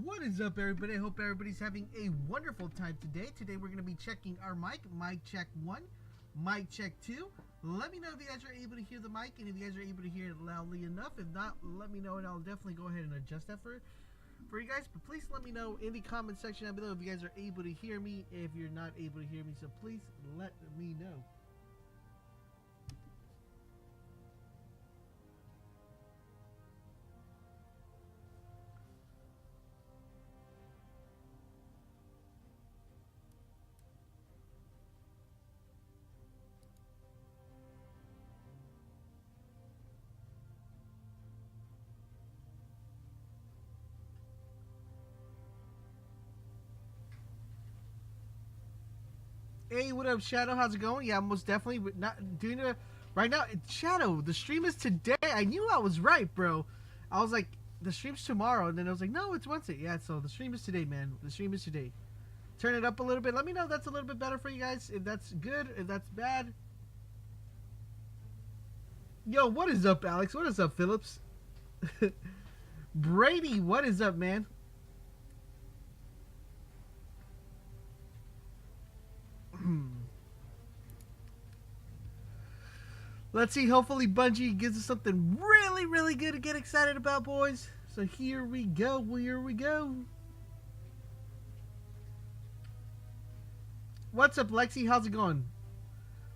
What is up, everybody? I hope everybody's having a wonderful time today. Today we're going to be checking our mic. Mic check 1, mic check 2. Let me know if you guys are able to hear the mic and if you guys are able to hear it loudly enough. If not, let me know and I'll definitely go ahead and adjust that for you guys. But please let me know in the comment section down below if you guys are able to hear me, if you're not able to hear me. So please let me know. Hey, what up, Shadow? How's it going? Yeah, most definitely not doing it right now. Shadow, the stream is today. I knew I was right, bro. I was like, the stream's tomorrow, and then I was like, no, it's Wednesday. Yeah, so the stream is today, man. The stream is today. Turn it up a little bit. Let me know if that's a little bit better for you guys. If that's good, if that's bad. Yo, what is up, Alex? What is up, Phillips? Brady, what is up, man? Let's see. Hopefully Bungie gives us something really, really good to get excited about, boys. So here we go. Here we go. What's up, Lexi? How's it going?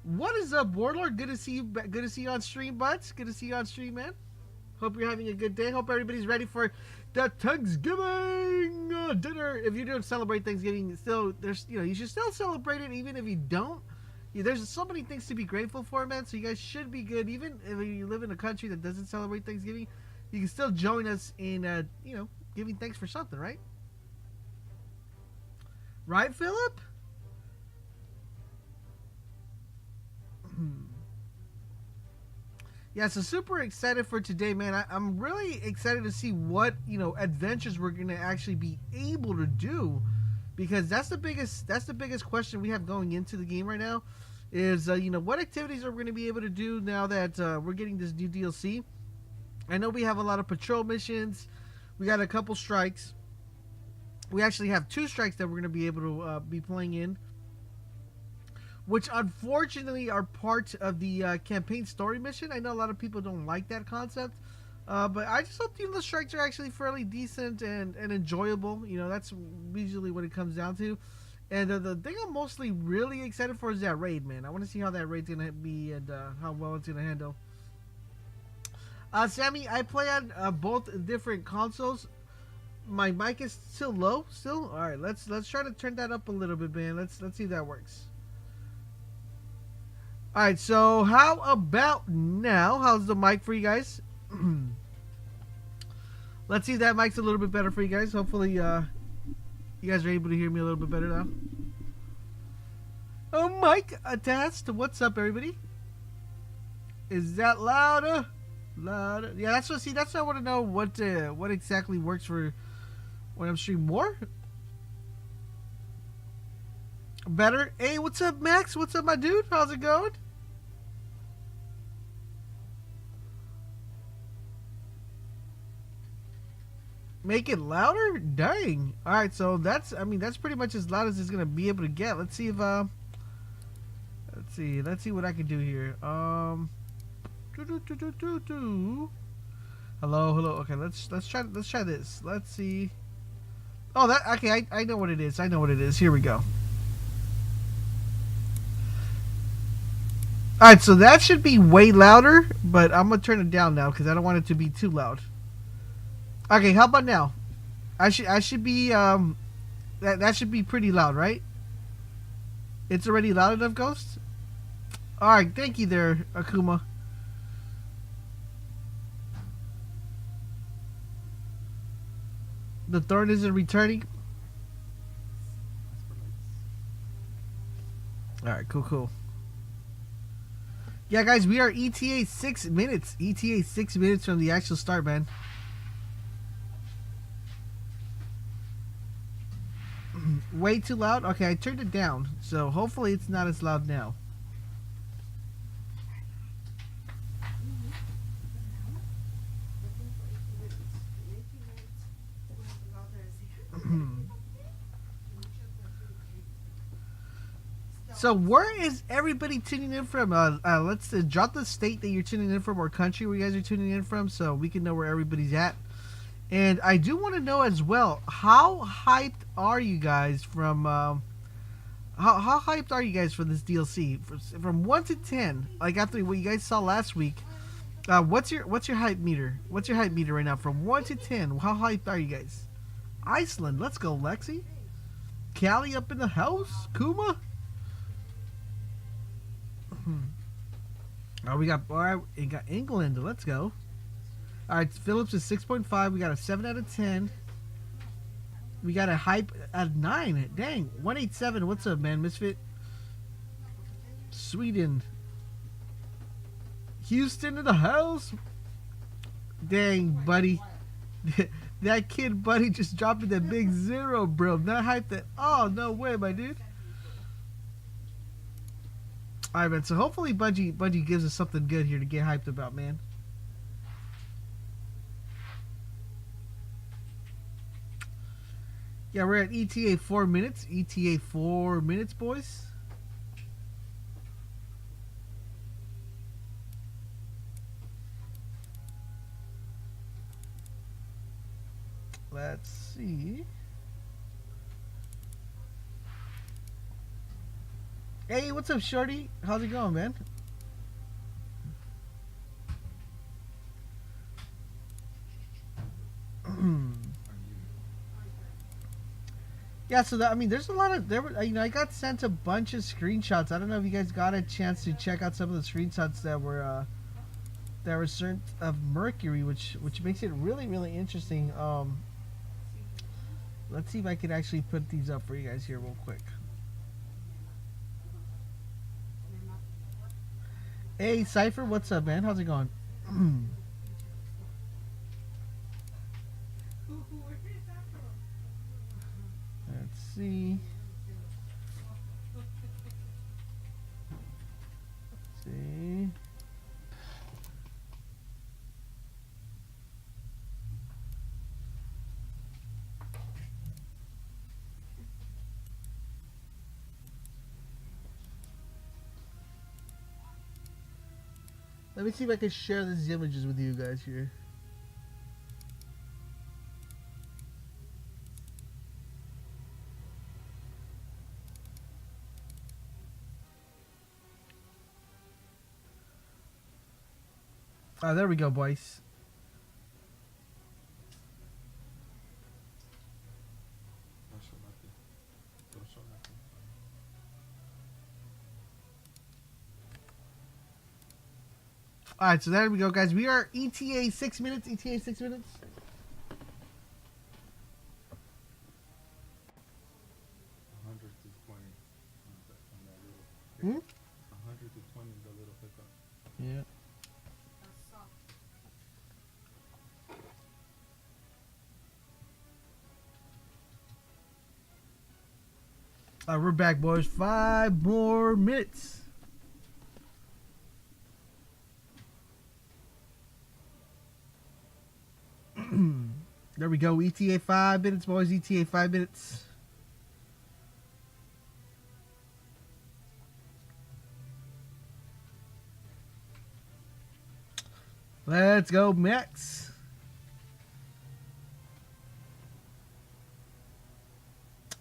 What is up, Warlock? Good to see you. Good to see you on stream, buds. Good to see you on stream, man. Hope you're having a good day. Hope everybody's ready for the Thanksgiving dinner. If you don't celebrate Thanksgiving, still there's you should still celebrate it, even if you don't. There's so many things to be grateful for, man. So you guys should be good, even if you live in a country that doesn't celebrate Thanksgiving. You can still join us in giving thanks for something, right? Right, Philip? Yeah, so super excited for today, man. I'm really excited to see what adventures we're gonna actually be able to do, because that's the biggest question we have going into the game right now. Is what activities are we gonna be able to do now that we're getting this new DLC? I know we have a lot of patrol missions. We got a couple strikes. We actually have 2 strikes that we're gonna be able to be playing in, which unfortunately are part of the campaign story mission. I know a lot of people don't like that concept, but I just hope the strikes are actually fairly decent and enjoyable. That's usually what it comes down to. And the thing I'm mostly really excited for is that raid, man. I want to see how that raid's going to be and how well it's going to handle. Sammy, I play on both different consoles. My mic is still low, still. All right, let's try to turn that up a little bit, man. Let's see if that works. Alright, so how about now? How's the mic for you guys? Let's see if that mic's a little bit better for you guys. Hopefully, you guys are able to hear me a little bit better now. Oh, mic test. What's up, everybody? Is that louder? Louder. Yeah, that's what. See, that's what I want to know. What exactly works for when I'm streaming more? Better. Hey, what's up, Max? What's up, my dude? How's it going? Make it louder? Dang. Alright, so that's pretty much as loud as it's gonna be able to get. Let's see if let's see what I can do here. Hello. Okay, let's try this. Let's see. Oh, that okay, I know what it is. I know what it is. Here we go. Alright, so that should be way louder, but I'm gonna turn it down now because I don't want it to be too loud. Okay, how about now? I should be that should be pretty loud, right? It's already loud enough, Ghost? Alright, thank you there, Akuma. The thorn isn't returning. Alright, cool. Yeah, guys, we are ETA 6 minutes. ETA 6 minutes from the actual start, man. Way too loud? Okay, I turned it down. So hopefully it's not as loud now. So where is everybody tuning in from? Let's drop the state that you're tuning in from, or country where you guys are tuning in from, so we can know where everybody's at. And I do want to know as well, how hyped are you guys from? How hyped are you guys for this DLC? From 1 to 10, like after what you guys saw last week, what's your hype meter? What's your hype meter right now from 1 to 10? How hyped are you guys? Iceland, let's go, Lexi. Callie up in the house. Kuma. We got England. Let's go. All right, Phillips is 6.5. We got a 7 out of 10. We got a hype at 9. Dang, 187. What's up, man? Misfit. Sweden. Houston in the house. Dang, buddy. That kid, buddy, just dropping that big 0, bro. Not hyped that. Oh, no way, my dude. All right, man. So hopefully Bungie gives us something good here to get hyped about, man. Yeah, we're at ETA 4 minutes. ETA 4 minutes, boys. Let's see. Hey, what's up, Shorty? How's it going, man? Yeah, so that, I mean, there's a lot of I got sent a bunch of screenshots. I don't know if you guys got a chance to check out some of the screenshots that were sent of Mercury, which makes it really interesting. Let's see if I can actually put these up for you guys here real quick. Hey, Cypher, what's up, man? How's it going? Let's see. Let's see. Let me see if I can share these images with you guys here. Ah, there we go, boys. Alright, so there we go, guys. We are ETA 6 minutes. ETA 6 minutes. Hmm? 100 to 20 is a little pickup. Yeah. Alright, we're back, boys. 5 more minutes. There we go. ETA 5 minutes, boys. ETA 5 minutes. Let's go, Max.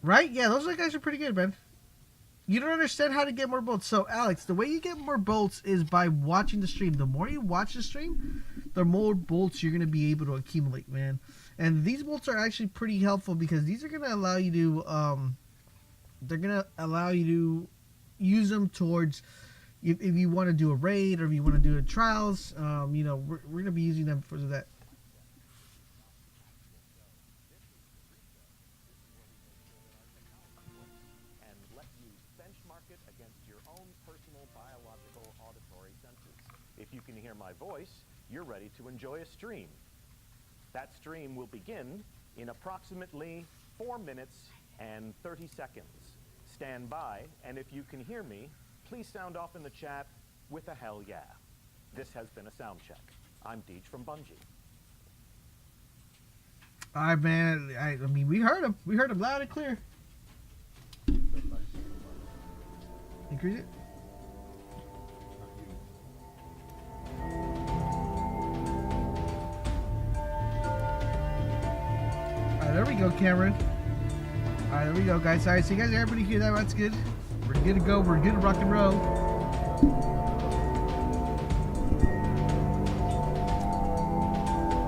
Right? Yeah, those guys are pretty good, man. You don't understand how to get more bolts. So, Alex, the way you get more bolts is by watching the stream. The more you watch the stream, the more bolts you're going to be able to accumulate, man. And these bolts are actually pretty helpful because these are going to allow you to, they're going to allow you to use them towards, if you want to do a raid or if you want to do a trials, you know, we're going to be using them for that. If you can hear my voice, you're ready to enjoy a stream. That stream will begin in approximately 4 minutes and 30 seconds. Stand by, and if you can hear me, please sound off in the chat with a hell yeah. This has been a sound check. I'm Deej from Bungie. All right, man. I mean, we heard him. We heard him loud and clear. Increase it. Alright, there we go, Cameron. Alright, there we go, guys. Alright, so you guys, everybody hear that? That's good. We're good to go. We're good to rock and roll.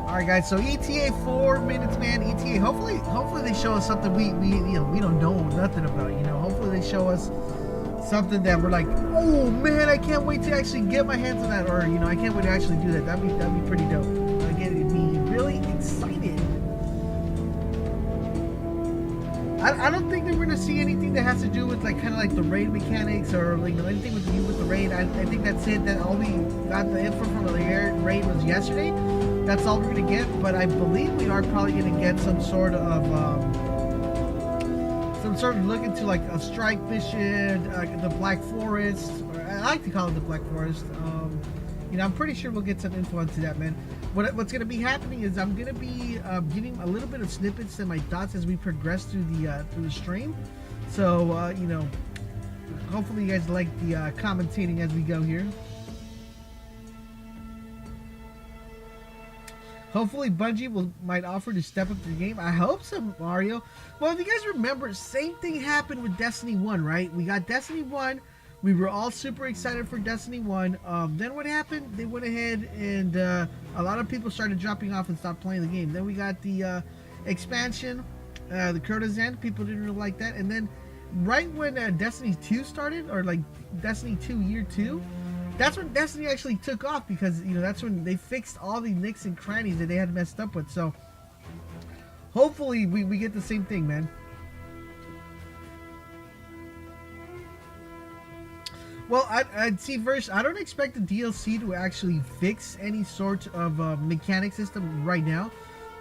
Alright, guys. So ETA 4 minutes, man. ETA. Hopefully they show us something we don't know nothing about. You know, hopefully they show us something that we're like, oh man, I can't wait to actually get my hands on that, or you know, I can't wait to actually do that. That'd be pretty dope. Again, it'd be really excited. I don't think that we're gonna see anything that has to do with like kind of like the raid mechanics or like anything with the raid. I think that's it. That all we got the info from the raid was yesterday. That's all we're gonna get. But I believe we are probably gonna get some sort of look into like a strike mission, the Black Forest. Or I like to call it the Black Forest. You know, I'm pretty sure we'll get some info into that, man. What's going to be happening is I'm going to be giving a little bit of snippets and my thoughts as we progress through the stream. So, you know, hopefully you guys like the commentating as we go here. Hopefully Bungie might offer to step up the game. I hope so, Mario. Well, if you guys remember, same thing happened with Destiny 1, right? We got Destiny 1. We were all super excited for Destiny 1. Then what happened? They went ahead and a lot of people started dropping off and stopped playing the game. Then we got the expansion, the Courtesan. People didn't really like that. And then right when Destiny 2 started, or like Destiny 2 Year 2, that's when Destiny actually took off, because you know that's when they fixed all the nicks and crannies that they had messed up with. So hopefully we get the same thing, man. Well, I'd see first. I don't expect the DLC to actually fix any sort of mechanic system right now.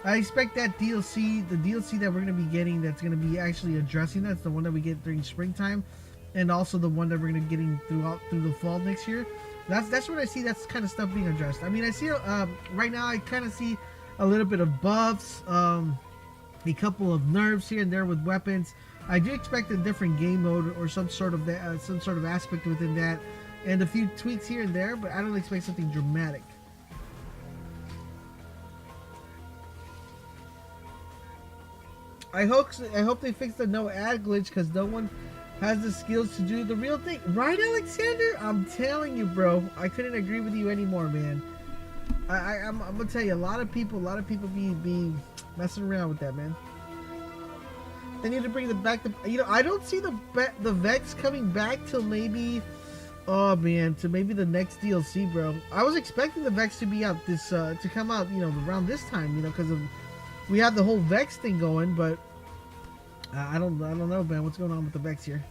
I expect that DLC, the DLC that we're going to be getting, that's going to be actually addressing that's the one that we get during springtime, and also the one that we're going to be getting through the fall next year. That's what I see. That's kind of stuff being addressed. I mean, I see right now. I kind of see a little bit of buffs, a couple of nerfs here and there with weapons. I do expect a different game mode or some sort of aspect within that, and a few tweaks here and there. But I don't expect something dramatic. I hope they fix the no ad glitch, because no one has the skills to do the real thing, right, Alexander? I'm telling you, bro. I couldn't agree with you anymore, man. I'm gonna tell you, a lot of people be messing around with that, man. They need to bring it back to, you know, I don't see the Vex coming back till maybe, oh man, to maybe the next DLC, bro. I was expecting the Vex to be out to come out, you know, around this time, you know, because we have the whole Vex thing going, but I don't know, man. What's going on with the Vex here?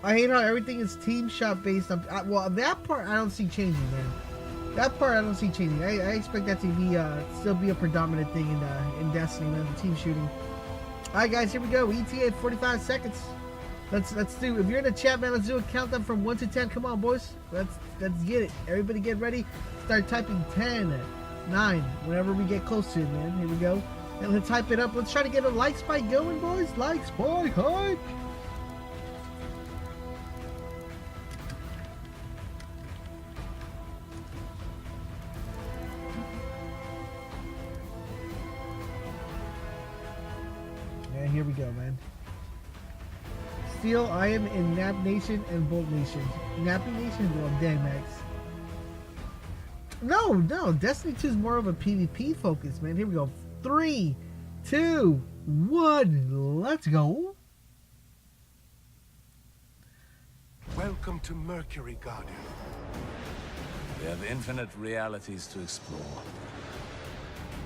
I hate how everything is team shot based on. Well, that part I don't see changing, man. That part I don't see changing. I expect that to be still be a predominant thing in Destiny, man. The team shooting. All right, guys, here we go. ETA 45 seconds. Let's do. If you're in the chat, man, let's do a countdown from 1 to 10. Come on, boys. Let's get it. Everybody, get ready. Start typing 10, 9, whenever we get close to it, man. Here we go. And let's hype it up. Let's try to get a like spike going, boys. Like spike, hype. And here we go, man. Steel, I am in Nap Nation and Bolt Nation. Nappy Nation? Well, dang, Max. No, Destiny 2 is more of a PvP focus, man. Here we go. 3, 2, 1, let's go. Welcome to Mercury, Guardian. We have infinite realities to explore,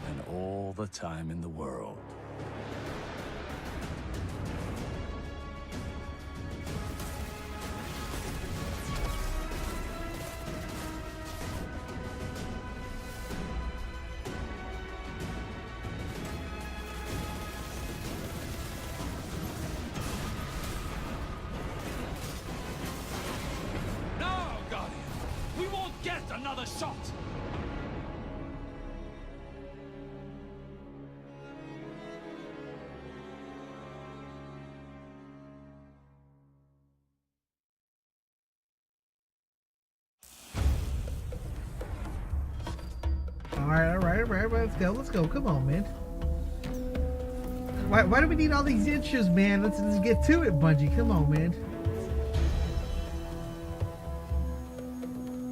and all the time in the world. Another shot! All right. Let's go. Come on, man. Why do we need all these intros, man? Let's get to it, Bungie. Come on, man.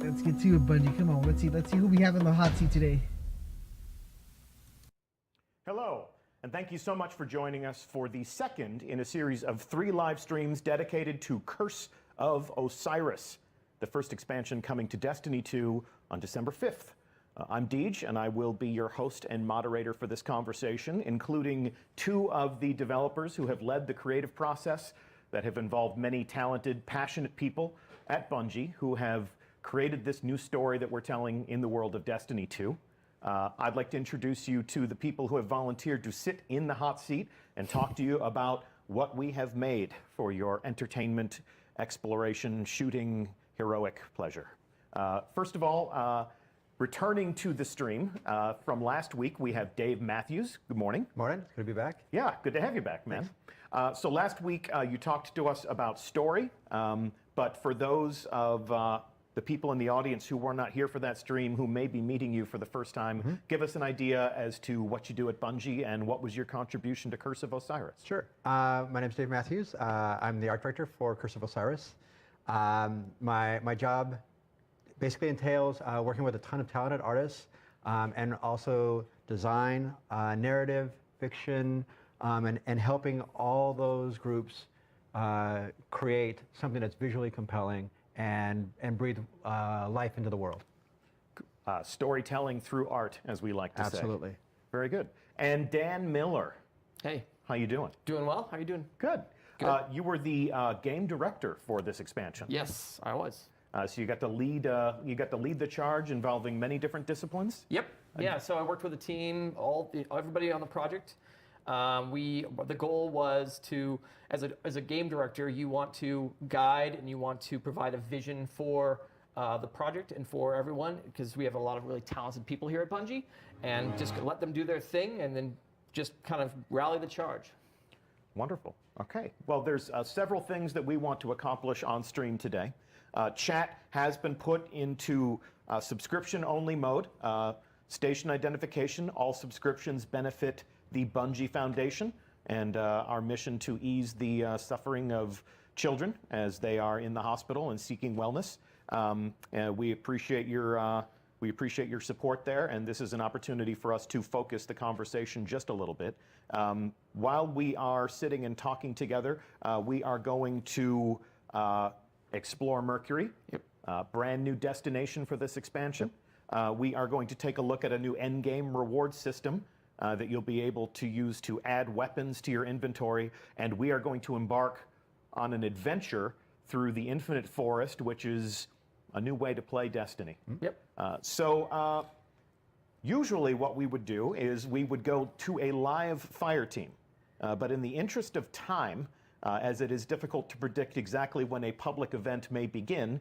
Let's get to it, Bungie. Come on. Let's see who we have in the hot seat today. Hello, and thank you so much for joining us for the second in a series of 3 live streams dedicated to Curse of Osiris, the first expansion coming to Destiny 2 on December 5th. I'm Deej, and I will be your host and moderator for this conversation, including 2 of the developers who have led the creative process that have involved many talented, passionate people at Bungie who have created this new story that we're telling in the world of Destiny 2. I'd like to introduce you to the people who have volunteered to sit in the hot seat and talk to you about what we have made for your entertainment, exploration, shooting, heroic pleasure. First of all, returning to the stream from last week, we have Dave Matthews. Good morning. Morning. Good to be back. Yeah, good to have you back, man. So last week you talked to us about story, but for those of the people in the audience who were not here for that stream, who may be meeting you for the first time, give us an idea as to what you do at Bungie and what was your contribution to Curse of Osiris. Sure. My name is Dave Matthews. I'm the art director for Curse of Osiris. My job basically entails working with a ton of talented artists and also design, narrative, fiction, and helping all those groups create something that's visually compelling and breathe life into the world. Storytelling through art, as we like to say. Absolutely. Very good. And Dan Miller. Hey. How you doing? Doing well. How you doing? Good. Good. You were the game director for this expansion. Yes, I was. So you got to lead. You got to lead the charge involving many different disciplines. Yep. Yeah. So I worked with a team, everybody on the project. The goal was to, as a game director, you want to guide and you want to provide a vision for the project and for everyone, because we have a lot of really talented people here at Bungie, and just let them do their thing and then just kind of rally the charge. Wonderful. Okay. Well, there's several things that we want to accomplish on stream today. Chat has been put into subscription-only mode. Station identification. All subscriptions benefit the Bungie Foundation and our mission to ease the suffering of children as they are in the hospital and seeking wellness. We appreciate your support there, and this is an opportunity for us to focus the conversation just a little bit. While we are sitting and talking together, we are going to explore Mercury, brand new destination for this expansion. We are going to take a look at a new endgame reward system that you'll be able to use to add weapons to your inventory, and we are going to embark on an adventure through the Infinite Forest, which is a new way to play Destiny. Yep. So usually what we would do is we would go to a live fire team, but in the interest of time, as it is difficult to predict exactly when a public event may begin,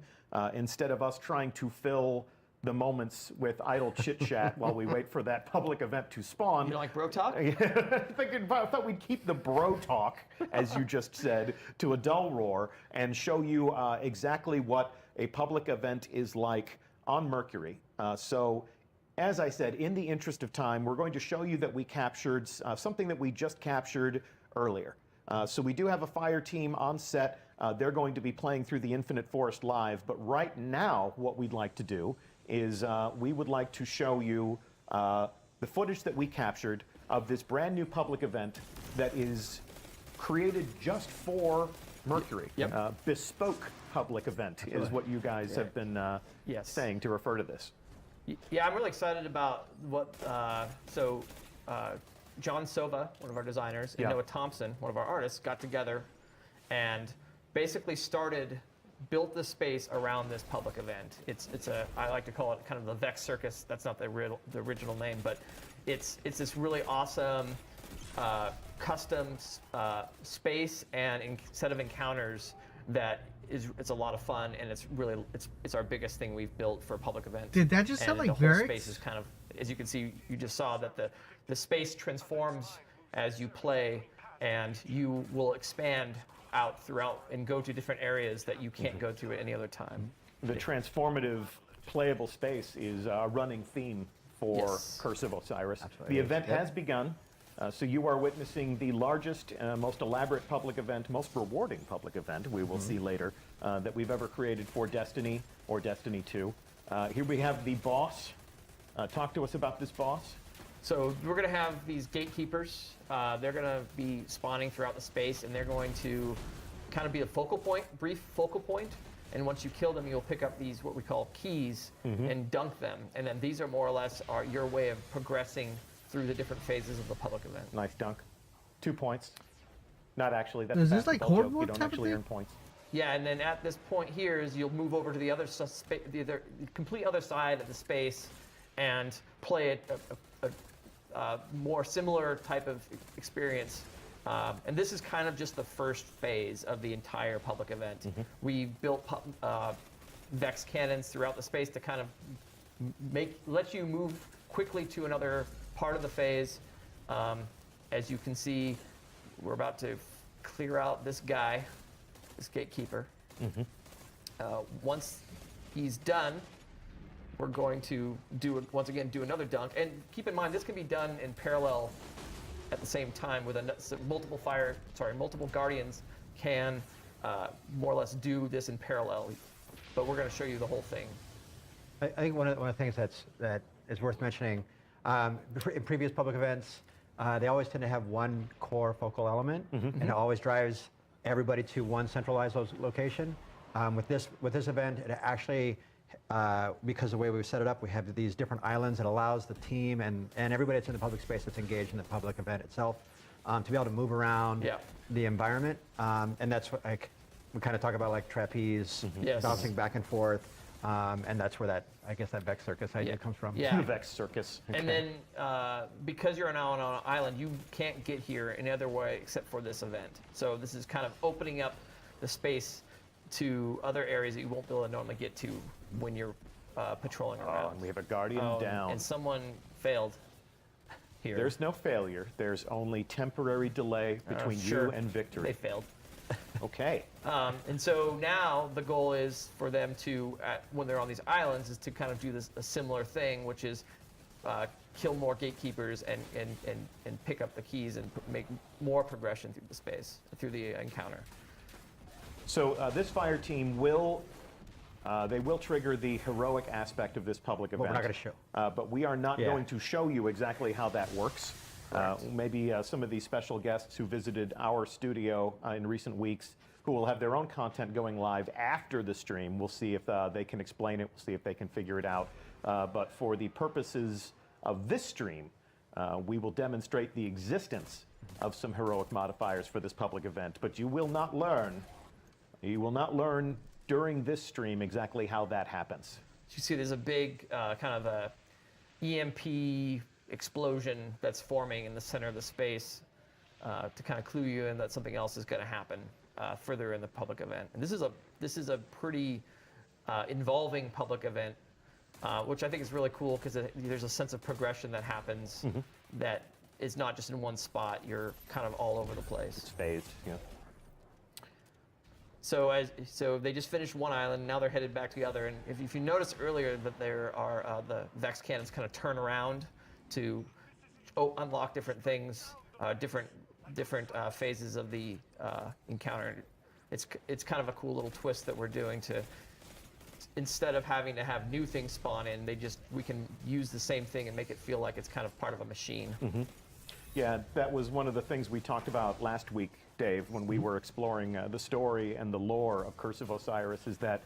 instead of us trying to fill the moments with idle chit-chat while we wait for that public event to spawn. You don't like bro talk? I thought we'd keep the bro talk, as you just said, to a dull roar and show you exactly what a public event is like on Mercury. So, as I said, in the interest of time, we're going to show you that we captured something that we just captured earlier. So we do have a fire team on set. They're going to be playing through the Infinite Forest live, but right now what we'd like to do is we would like to show you the footage that we captured of this brand new public event that is created just for Mercury. Yep. Bespoke public event is what you guys have been saying to refer to this. Yeah, I'm really excited about what, John Sova, one of our designers, and Noah Thompson, one of our artists, got together and basically built the space around this public event. I like to call it kind of the Vex Circus. That's not the original name, but it's this really awesome custom space and set of encounters that it's a lot of fun, and it's our biggest thing we've built for a public event. Did that just sound like the whole Vex? space is kind of, as you can see, you just saw that the space transforms as you play, and you will expand out throughout and go to different areas that you can't go to at any other time. The transformative playable space is a running theme for Yes. Curse of Osiris. Absolutely. The event Yep. has begun. So you are witnessing the largest, most elaborate public event, most rewarding public event, we will see later, that we've ever created for Destiny or Destiny 2. Here we have the boss. Talk to us about this boss. So we're going to have these gatekeepers. They're going to be spawning throughout the space, and they're going to kind of be a focal point, brief focal point. And once you kill them, you'll pick up these what we call keys and dunk them. And then these are more or less your way of progressing through the different phases of the public event. Nice dunk. 2 points. Not actually. That's Is a this like basketball horde joke. mode You don't type of actually thing? earn points. Yeah, and then at this point here is you'll move over to the other the complete other side of the space and play a more similar type of experience. And this is kind of just the first phase of the entire public event. We built Vex cannons throughout the space to kind of let you move quickly to another part of the phase. As you can see, we're about to clear out this guy, this gatekeeper. Once he's done, we're going to once again do another dunk. And keep in mind, this can be done in parallel at the same time with multiple guardians can more or less do this in parallel. But we're going to show you the whole thing. I think one of the things that is worth mentioning, in previous public events, they always tend to have one core focal element, and it always drives everybody to one centralized location. With this event, it actually, because of the way we've set it up, we have these different islands. It allows the team and everybody that's in the public space that's engaged in the public event itself to be able to move around the environment. And that's what we kind of talk about, like trapeze, bouncing back and forth. And that's where that Vex Circus idea comes from. Yeah. Vex Circus. Okay. And then because you're now on an island, you can't get here any other way except for this event. So this is kind of opening up the space to other areas that you won't be able to normally get to when you're patrolling around. And we have a guardian down. And someone failed here. There's no failure. There's only temporary delay between you and victory. They failed. Okay. And so now the goal is for them to, when they're on these islands, is to kind of do a similar thing, which is kill more gatekeepers and pick up the keys and make more progression through the space, through the encounter. So this fire team will trigger the heroic aspect of this public event. But we're not going to show. But we are not going to show you exactly how that works. Maybe some of these special guests who visited our studio in recent weeks, who will have their own content going live after the stream. We'll see if they can explain it. We'll see if they can figure it out. But for the purposes of this stream, we will demonstrate the existence of some heroic modifiers for this public event. But you will not learn. You will not learn during this stream exactly how that happens. You see, there's a big kind of a EMP explosion that's forming in the center of the space to kind of clue you in that something else is going to happen further in the public event. And this is a pretty involving public event, which I think is really cool because there's a sense of progression that happens that is not just in one spot. You're kind of all over the place. It's phased, yeah. So they just finished one island. Now they're headed back to the other. And if you notice earlier that there are the Vex cannons kind of turn around to unlock different things, different phases of the encounter. It's kind of a cool little twist that we're doing to, instead of having to have new things spawn in, we can use the same thing and make it feel like it's kind of part of a machine. Yeah, that was one of the things we talked about last week, Dave, when we were exploring the story and the lore of Curse of Osiris, is that,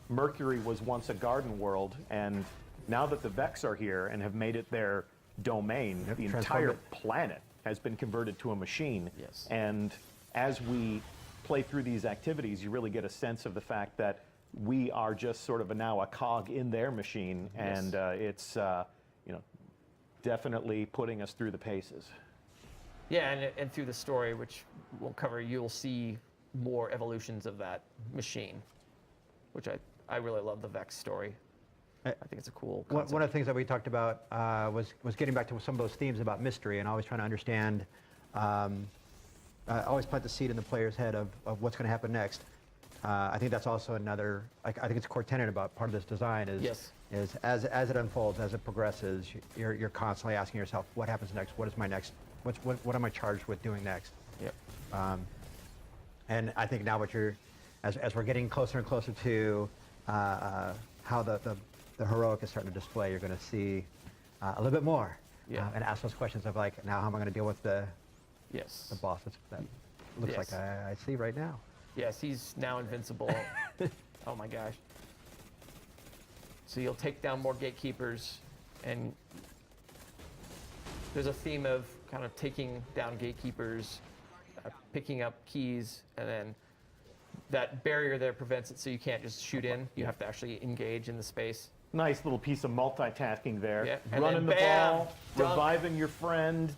Mercury was once a garden world, and now that the Vex are here and have made it their domain, the entire planet has been converted to a machine. Yes. And as we play through these activities, you really get a sense of the fact that we are just sort of now a cog in their machine, and it's definitely putting us through the paces. Yeah, and through the story, which we'll cover, you'll see more evolutions of that machine, which I really love the Vex story. I think it's a cool concept. One of the things that we talked about was getting back to some of those themes about mystery and always trying to understand, always plant the seed in the player's head of what's going to happen next. I think that's also another, like, I think it's a core tenet about part of this design is as it unfolds, as it progresses, you're constantly asking yourself, what happens next? What is my next? What am I charged with doing next? Yep. And I think now as we're getting closer and closer to how the heroic is starting to display, you're going to see a little bit more. Yeah. And ask those questions of like, now how am I going to deal with the boss that looks like I see right now? Yes, he's now invincible. Oh my gosh. So you'll take down more gatekeepers, and there's a theme of kind of taking down gatekeepers, picking up keys, and then that barrier there prevents it so you can't just shoot in. You have to actually engage in the space. Nice little piece of multitasking there. Yeah, and Running then the bam, ball, dunk. reviving your friend,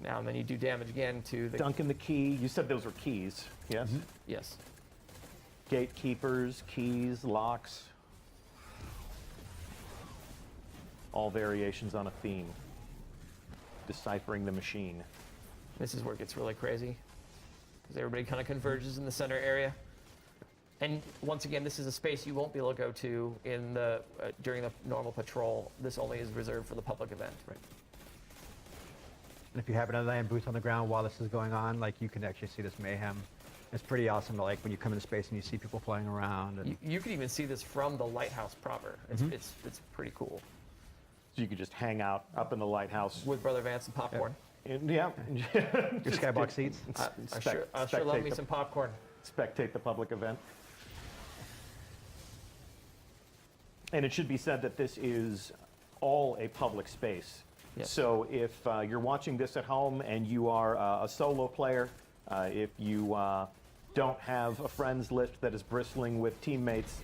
Now and then you do damage again to the... dunking the key. You said those were keys, yes? Yes. Gatekeepers, keys, locks. All variations on a theme. Deciphering the machine. This is where it gets really crazy, because everybody kind of converges in the center area. And once again, this is a space you won't be able to go to in the during the normal patrol. This only is reserved for the public event. Right. And if you happen to land boots on the ground while this is going on, like, you can actually see this mayhem. It's pretty awesome to, like, when you come into space and you see people flying around. And You can even see this from the lighthouse proper. It's pretty cool. So you could just hang out up in the lighthouse. With Brother Vance and popcorn. Yeah. your skybox seats. I sure love me some popcorn. Spectate the public event. And it should be said that this is all a public space. Yes. So if you're watching this at home and you are a solo player, if you don't have a friends list that is bristling with teammates,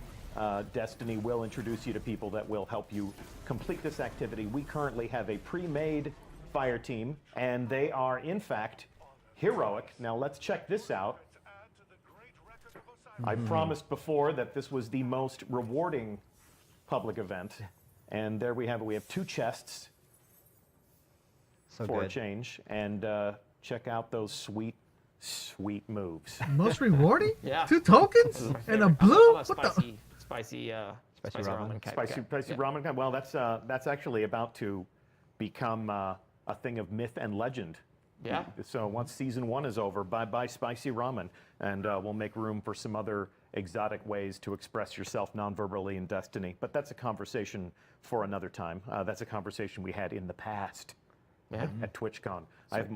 Destiny will introduce you to people that will help you complete this activity. We currently have a pre-made fire team, and they are, in fact, heroic. Now let's check this out. I promised before that this was the most rewarding public event, and there we have it. We have 2 chests for a change, and check out those sweet moves. Most rewarding? Yeah. 2 tokens and a blue? I'm a What the? spicy ramen. kind Spicy ramen. Well, that's actually about to become a thing of myth and legend. Yeah. So once season 1 is over, bye-bye spicy ramen, and we'll make room for some other exotic ways to express yourself non-verbally in Destiny. But that's a conversation for another time. That's a conversation we had in the past at TwitchCon.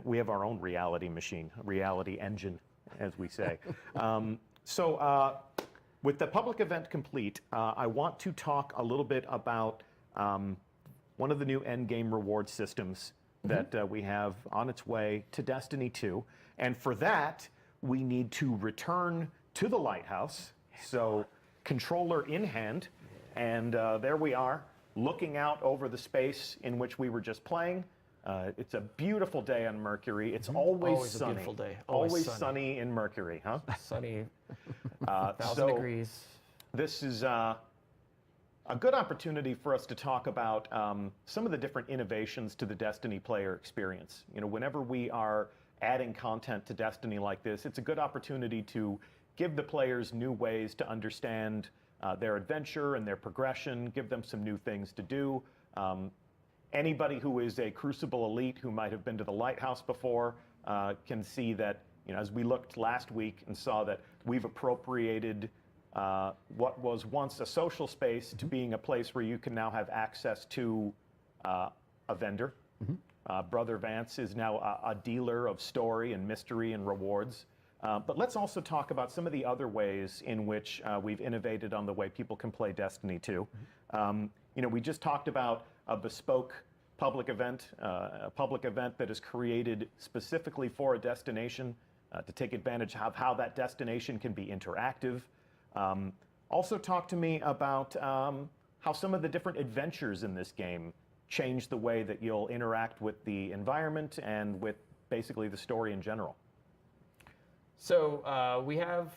We have our own reality machine, reality engine, as we say. With the public event complete, I want to talk a little bit about one of the new endgame reward systems that we have on its way to Destiny 2. And for that, we need to return to the lighthouse. So controller in hand, and there we are, looking out over the space in which we were just playing. It's a beautiful day on Mercury. It's always sunny. A beautiful day. Always sunny in Mercury, huh? Sunny, 1,000 degrees. This is a good opportunity for us to talk about some of the different innovations to the Destiny player experience. You know, whenever we are adding content to Destiny like this, it's a good opportunity to give the players new ways to understand their adventure and their progression, give them some new things to do. Anybody who is a Crucible elite who might have been to the Lighthouse before can see that, you know, as we looked last week and saw that we've appropriated what was once a social space to being a place where you can now have access to a vendor. Brother Vance is now a dealer of story and mystery and rewards. But let's also talk about some of the other ways in which we've innovated on the way people can play Destiny 2. You know, we just talked about a bespoke public event, a public event that is created specifically for a destination to take advantage of how that destination can be interactive. Also talk to me about how some of the different adventures in this game change the way that you'll interact with the environment and with basically the story in general. So we have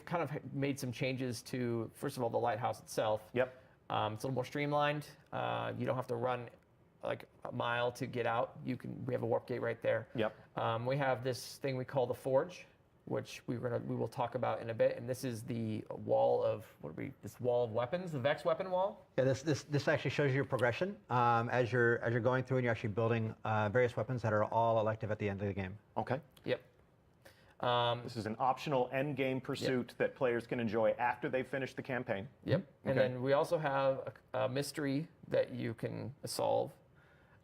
kind of made some changes to, first of all, the lighthouse itself. Yep. It's a little more streamlined. You don't have to run like a mile to get out. We have a warp gate right there. Yep. We have this thing we call the Forge, which we will talk about in a bit. And this is the wall of this wall of weapons, the Vex weapon wall. Yeah, this actually shows you your progression as you're going through and you're actually building various weapons that are all elective at the end of the game. Okay. Yep. This is an optional end game pursuit that players can enjoy after they've finished the campaign. Yep. And then we also have a mystery that you can solve.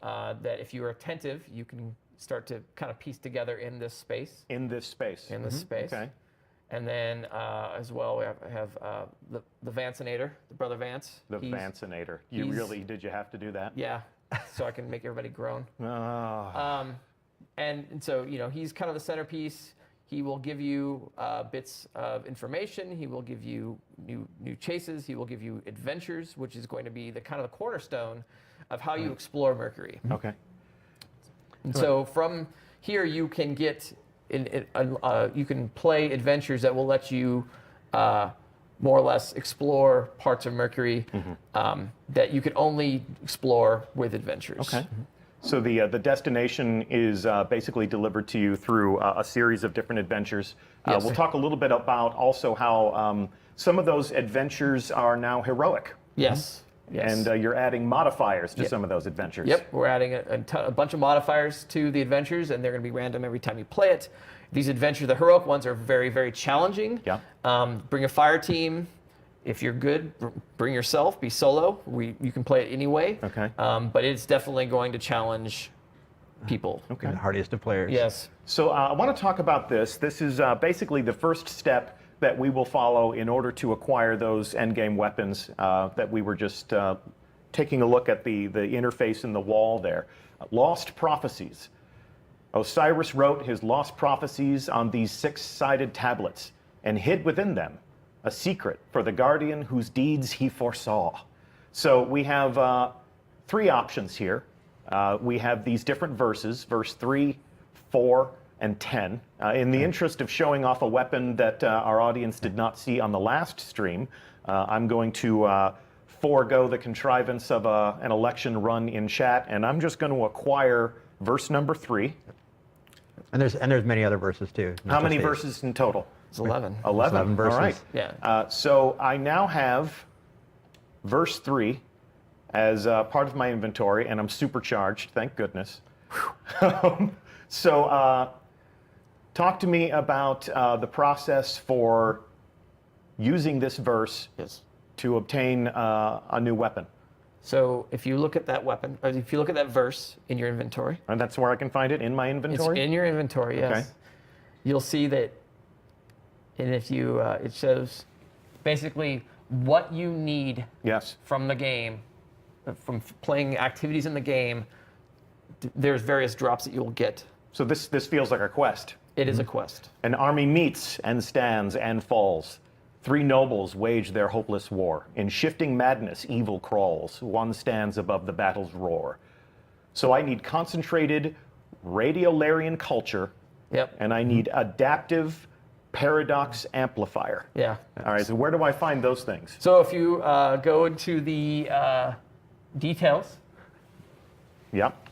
That if you are attentive, you can start to kind of piece together in this space. In this space. In this space. Okay. And then as well, we have the Vancinator, the Brother Vance. The Vancinator. Did you have to do that? Yeah, so I can make everybody groan. Oh. And so, he's kind of the centerpiece. He will give you bits of information. He will give you new chases. He will give you adventures, which is going to be the kind of the cornerstone of how you explore Mercury. Okay. And so from here, you can get you can play adventures that will let you more or less explore parts of Mercury that you can only explore with adventures. Okay. So the destination is basically delivered to you through a series of different adventures. Yes. We'll talk a little bit about also how some of those adventures are now heroic. Yes. Yes. And you're adding modifiers to some of those adventures. Yep, we're adding a bunch of modifiers to the adventures, and they're going to be random every time you play it. These adventures, the heroic ones, are very, very challenging. Yeah. Bring a fire team. If you're good, bring yourself. Be solo. You can play it anyway. Okay. But it's definitely going to challenge people. Okay. The hardiest of players. Yes. So I want to talk about this. This is basically the first step that we will follow in order to acquire those endgame weapons that we were just taking a look at the interface in the wall there. Lost Prophecies. Osiris wrote his lost prophecies on these 6-sided tablets and hid within them a secret for the guardian whose deeds he foresaw. So we have 3 options here. We have these different verses, verse 3, 4, and 10. In the interest of showing off a weapon that our audience did not see on the last stream, I'm going to forego the contrivance of an election run in chat, and I'm just going to acquire verse number 3. And there's many other verses too. How many verses in total? It's 11. 11 verses. All right. Yeah. So I now have verse 3 as part of my inventory, and I'm supercharged, thank goodness. So talk to me about the process for using this verse to obtain a new weapon. So if you look at that weapon, or if you look at that verse in your inventory. And that's where I can find it, in my inventory? It's in your inventory, yes. Okay. You'll see that, and if you, it shows basically what you need from the game, from playing activities in the game. There's various drops that you'll get. So this feels like a quest. It is a quest. An army meets and stands and falls. 3 nobles wage their hopeless war. In shifting madness, evil crawls. One stands above the battle's roar. So I need concentrated radiolarian culture. Yep. And I need adaptive paradox amplifier. Yeah. All right, so where do I find those things? So if you go into the details. Yep.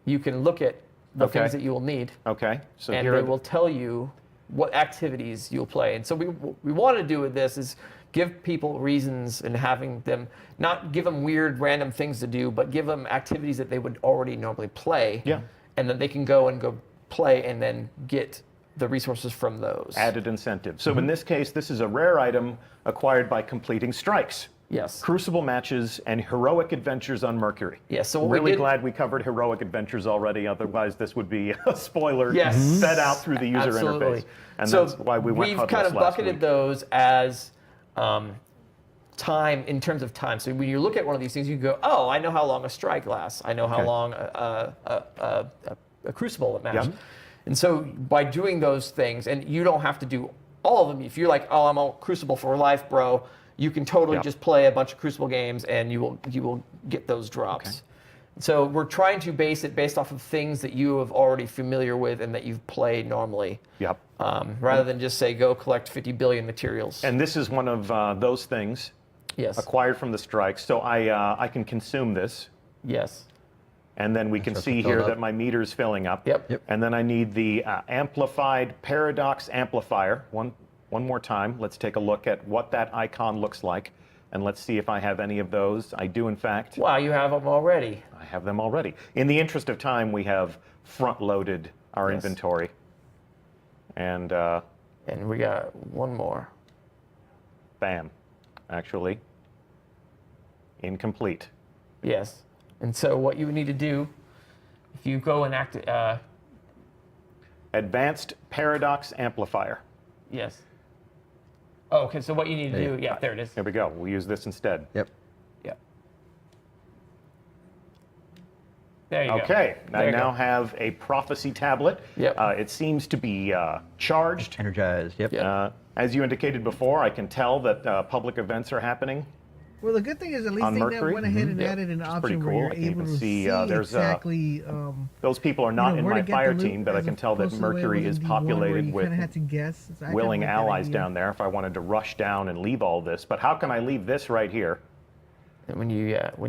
You can look at the things that you will need. Okay. So and here they will tell you what activities you'll play. And so what we want to do with this is give people reasons and having them, not give them weird random things to do, but give them activities that they would already normally play. Yeah. And then they can go play and then get the resources from those. Added incentive. So in this case, this is a rare item acquired by completing strikes. Yes. Crucible matches and heroic adventures on Mercury. Yes. So really glad we covered heroic adventures already. Otherwise, this would be a spoiler fed out through the user interface. And so that's why we went we've kind of bucketed those as time, in terms of time. So when you look at one of these things, you go, oh, I know how long a strike lasts. I know how long a crucible match. Yep. And so by doing those things, and you don't have to do all of them. If you're like, oh, I'm a crucible for life, bro, you can totally just play a bunch of Crucible games and you will get those drops. Okay. So we're trying to base it based off of things that you have already familiar with and that you've played normally. Yep. Rather than just say, go collect 50 billion materials. And this is one of those things acquired from the strikes. So I can consume this. Yes. And then we can starts to see fill here up. that my meter's filling up. Yep. And then I need the amplified paradox amplifier. One more time. Let's take a look at what that icon looks like. And let's see if I have any of those. I do, in fact. Wow, you have them already. I have them already. In the interest of time, we have front-loaded our Yes. inventory. And And we got one more. bam, actually, incomplete. Yes. And so what you would need to do, if you go and Advanced paradox amplifier. yes. Oh, okay, so what you need to do, yeah, there it is. Here we go. We'll use this instead. Yep. Yep. There you go. Okay, There I you now go. have a prophecy tablet. Yep. It seems to be charged. Energized. Yep. Yep. As you indicated before, I can tell that public events are happening. Well, the good thing is at least On they Mercury? went ahead and Yeah. added an pretty option where cool. you're I can even able to see, see there's, exactly. Those people are not in where my to get fire the loot team, but I as can tell that opposed to the way it Mercury was is in D1 where populated you with kinda had to guess. So I kinda willing like that allies idea. down there if I wanted to rush down and leave all this. But how can I leave this right here? And when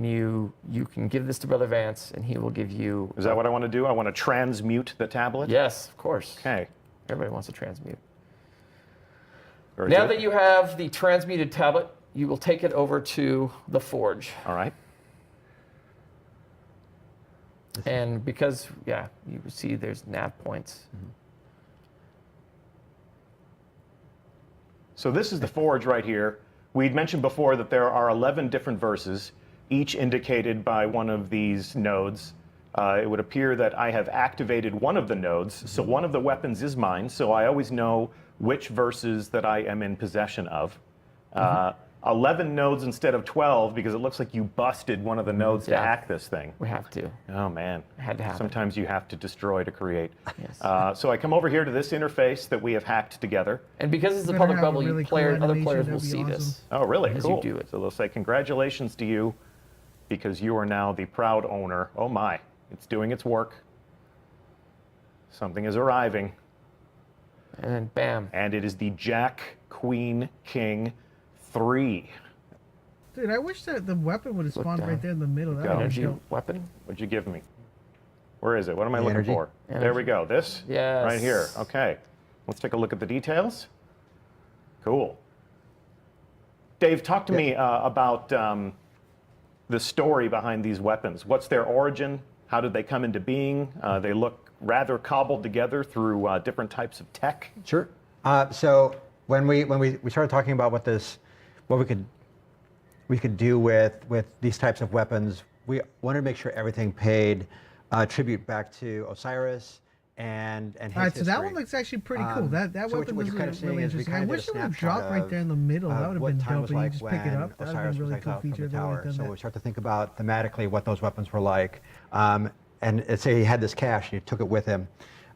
you can give this to Brother Vance, and he will give you. Is that what I want to do? I want to transmute the tablet? Yes, of course. Okay. Everybody wants to transmute. Very Now good. that you have the transmuted tablet, you will take it over to the forge. All right. And because, yeah, you see there's nav points. So this is the forge right here. We'd mentioned before that there are 11 different verses, each indicated by one of these nodes. It would appear that I have activated one of the nodes, so one of the weapons is mine, so I always know which verses that I am in possession of. 11 nodes instead of 12 because it looks like you busted one of the nodes to Yeah. hack this thing. We have to. Oh man, It had to happen. sometimes you have to destroy to create. Yes. So I come over here to this interface that we have hacked together. And because it's a Better public have a bubble, really cool other animation, players that'd will be see awesome. this. Oh, really? As Cool. you do it. So they'll say congratulations to you because you are now the proud owner. Oh my, it's doing its work. Something is arriving, And then bam. and it is the Jack, Queen, King 3. Dude, I wish that the weapon would have Look spawned down. right there in the middle. That would Energy be dope. weapon. What'd you give me? Where is it? What am I The looking energy. for? There we go. This? Yes. Right here. Okay. Let's take a look at the details. Cool. Dave, talk to me about the story behind these weapons. What's their origin? How did they come into being? They look rather cobbled together through different types of tech. Sure. So when we started talking about what we could do with these types of weapons, we wanted to make sure everything paid tribute back to Osiris and his All right, so that history. one looks actually pretty cool. That so weapon what was you're kind of seeing really is we interesting. I kind of wish did it a would have snapshot dropped right there in the middle. That would have what been time dope. was And you like just pick it when up. That would have Osiris been was really cool exiled from feature. the If they would tower. have done So that. we start to think about thematically what those weapons were like. And say he had this cache and he took it with him.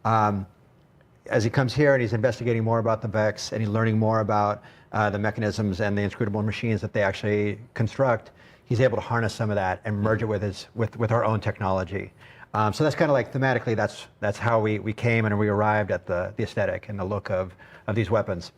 As he comes here and he's investigating more about the Vex and he's learning more about the mechanisms and the inscrutable machines that they actually construct, he's able to harness some of that and merge it with our own technology. So that's kind of like thematically, that's how we came and we arrived at the aesthetic and the look of these weapons.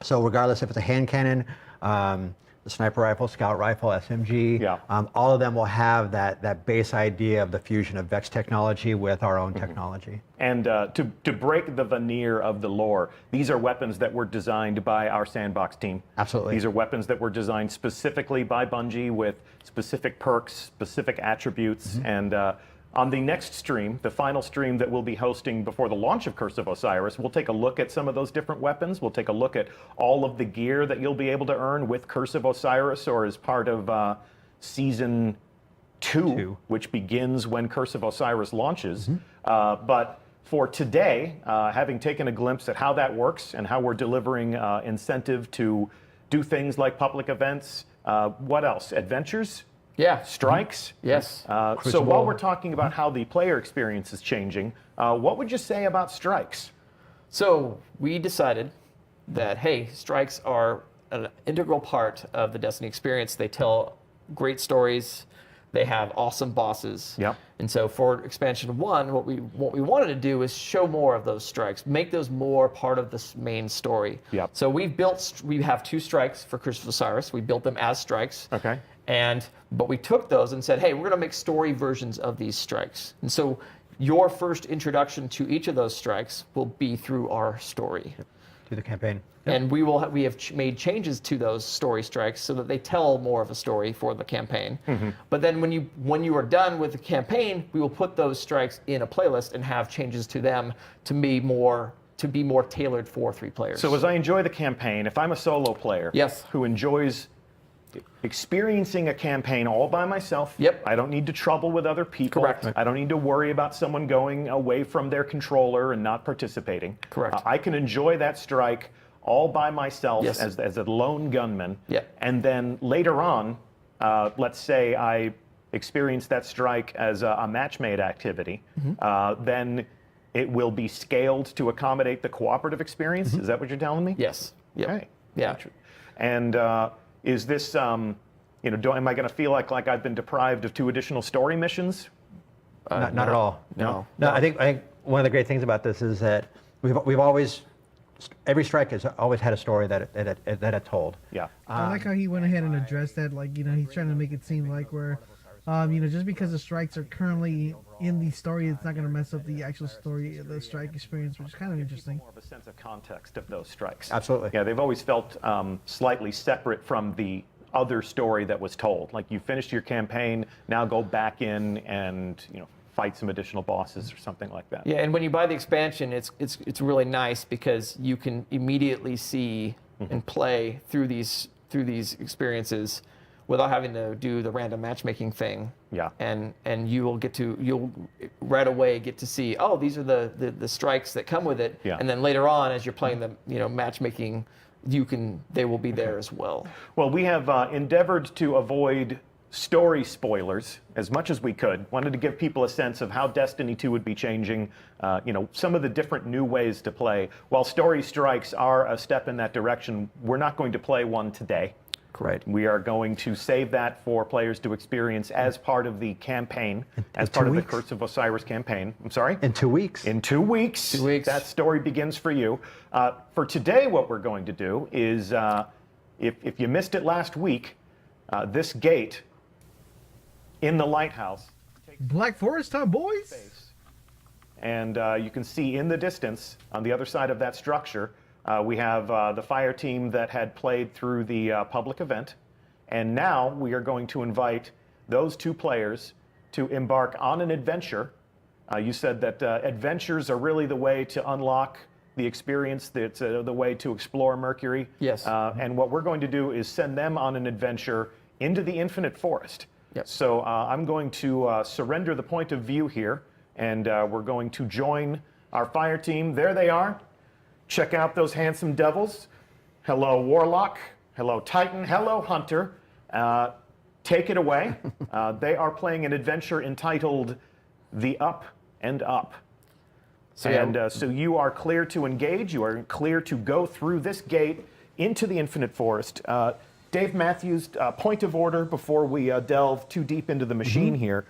So regardless if it's a hand cannon, the sniper rifle, scout rifle, SMG, Yeah. all of them will have that base idea of the fusion of Vex technology with our own technology. And to break the veneer of the lore, these are weapons that were designed by our sandbox team. Absolutely. These are weapons that were designed specifically by Bungie with specific perks, specific attributes. And on the next stream, the final stream that we'll be hosting before the launch of Curse of Osiris, we'll take a look at some of those different weapons. We'll take a look at all of the gear that you'll be able to earn with Curse of Osiris or as part of Season 2, which begins when Curse of Osiris launches. But for today, having taken a glimpse at how that works and how we're delivering incentive to do things like public events, what else? Adventures? Yeah. Strikes? Yes. So while we're talking about how the player experience is changing, what would you say about strikes? So we decided that, hey, strikes are an integral part of the Destiny experience. They tell great stories. They have awesome bosses. Yep. And so for expansion 1, what we wanted to do is show more of those strikes, make those more part of this main story. Yep. So we have 2 strikes for Curse of Osiris. We built them as strikes. Okay. But we took those and said, hey, we're going to make story versions of these strikes. And so your first introduction to each of those strikes will be through our story. Through the campaign. And we have made changes to those story strikes so that they tell more of a story for the campaign. But then when you are done with the campaign, we will put those strikes in a playlist and have changes to them to be more tailored for 3 players. So as I enjoy the campaign, if I'm a solo player Yes. who enjoys experiencing a campaign all by myself, Yep. I don't need to trouble with other people. Correct. I don't need to worry about someone going away from their controller and not participating. Correct. I can enjoy that strike all by myself Yes. as a lone gunman. Yep. And then later on, let's say I experience that strike as a match-made activity, then it will be scaled to accommodate the cooperative experience. Is that what you're telling me? Yes. Yep. Okay. Yeah. And is this, am I going to feel like I've been deprived of 2 additional story missions? Not at all. No. No, I think one of the great things about this is that we've always, every strike has always had a story that it told. Yeah. I like how he went ahead and addressed that. Like, he's trying to make it seem like where, just because the strikes are currently in the story, it's not going to mess up the actual story, the strike experience, which is kind of interesting. More of a sense of context of those strikes. Absolutely. Yeah, they've always felt slightly separate from the other story that was told. Like, you finished your campaign, now go back in and fight some additional bosses or something like that. Yeah, and when you buy the expansion, it's really nice because you can immediately see and play through these experiences without having to do the random matchmaking thing. Yeah. And you'll right away get to see, oh, these are the strikes that come with it. Yeah. And then later on, as you're playing the matchmaking, they will be there as well. Well, we have endeavored to avoid story spoilers as much as we could. Wanted to give people a sense of how Destiny 2 would be changing, some of the different new ways to play. While story strikes are a step in that direction, we're not going to play one today. Correct. We are going to save that for players to experience as part of the campaign, as in part 2 of the weeks. Curse of Osiris campaign. I'm sorry? In 2 weeks. In 2 weeks. 2 weeks. That story begins for you. For today, what we're going to do is, if you missed it last week, this gate in the lighthouse Black Forest time, boys. space. And you can see in the distance, on the other side of that structure, we have the fire team that had played through the public event. And now we are going to invite those 2 players to embark on an adventure. You said that adventures are really the way to unlock the experience, that's the way to explore Mercury. Yes. And what we're going to do is send them on an adventure into the Infinite Forest. Yep. So I'm going to surrender the point of view here, and we're going to join our fire team. There they are. Check out those handsome devils. Hello, Warlock. Hello, Titan. Hello, Hunter. Take it away. They are playing an adventure entitled The Up and Up. So you are clear to engage. You are clear to go through this gate into the Infinite Forest. Dave Matthews, point of order before we delve too deep into the machine here.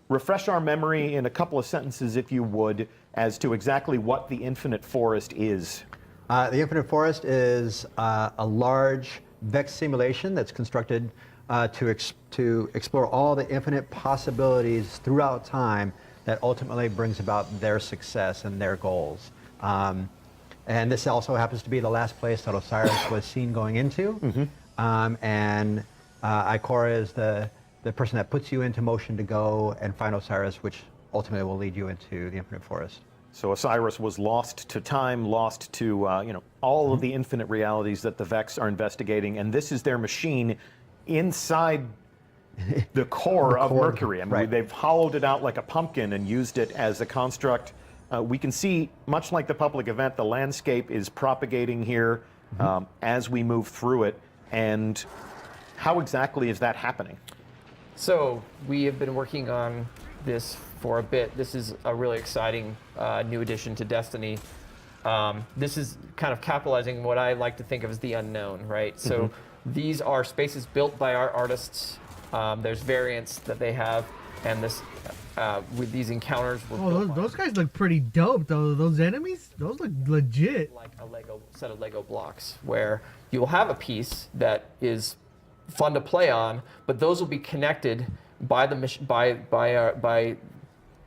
Refresh our memory in a couple of sentences, if you would, as to exactly what the Infinite Forest is. The Infinite Forest is a large Vex simulation that's constructed to explore all the infinite possibilities throughout time that ultimately brings about their success and their goals. And this also happens to be the last place that Osiris was seen going into. And Ikora is the person that puts you into motion to go and find Osiris, which ultimately will lead you into the Infinite Forest. So Osiris was lost to time, lost to all of the infinite realities that the Vex are investigating, and this is their machine inside the core of Mercury. I mean, right. They've hollowed it out like a pumpkin and used it as a construct. We can see, much like the public event, the landscape is propagating here as we move through it. And how exactly is that happening? So we have been working on this for a bit. This is a really exciting new addition to Destiny. This is kind of capitalizing what I like to think of as the unknown, right? So these are spaces built by our artists. There's variants that they have, and this with these encounters. Those guys look pretty dope, though. Those enemies, those look legit. Like a Lego set of Lego blocks, where you'll have a piece that is fun to play on, but those will be connected by the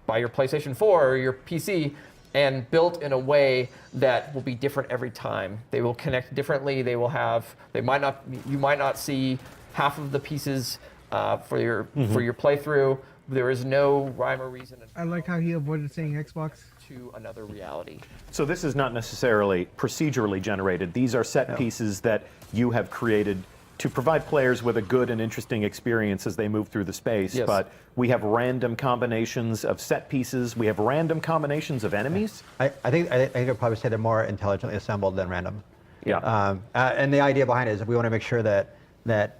by your PlayStation 4 or your PC and built in a way that will be different every time. They will connect differently. You might not see half of the pieces for your playthrough. There is no rhyme or reason. I like how he avoided saying Xbox. To another reality. So this is not necessarily procedurally generated. These are set pieces that you have created to provide players with a good and interesting experience as they move through the space. Yes. But we have random combinations of set pieces. We have random combinations of enemies. I think I'd probably say they're more intelligently assembled than random. Yeah. And the idea behind it is we want to make sure that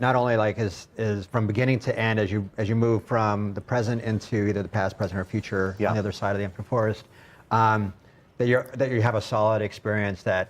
not only like is from beginning to end as you move from the present into either the past, present, or future on the other side of the infinite forest, that you have a solid experience that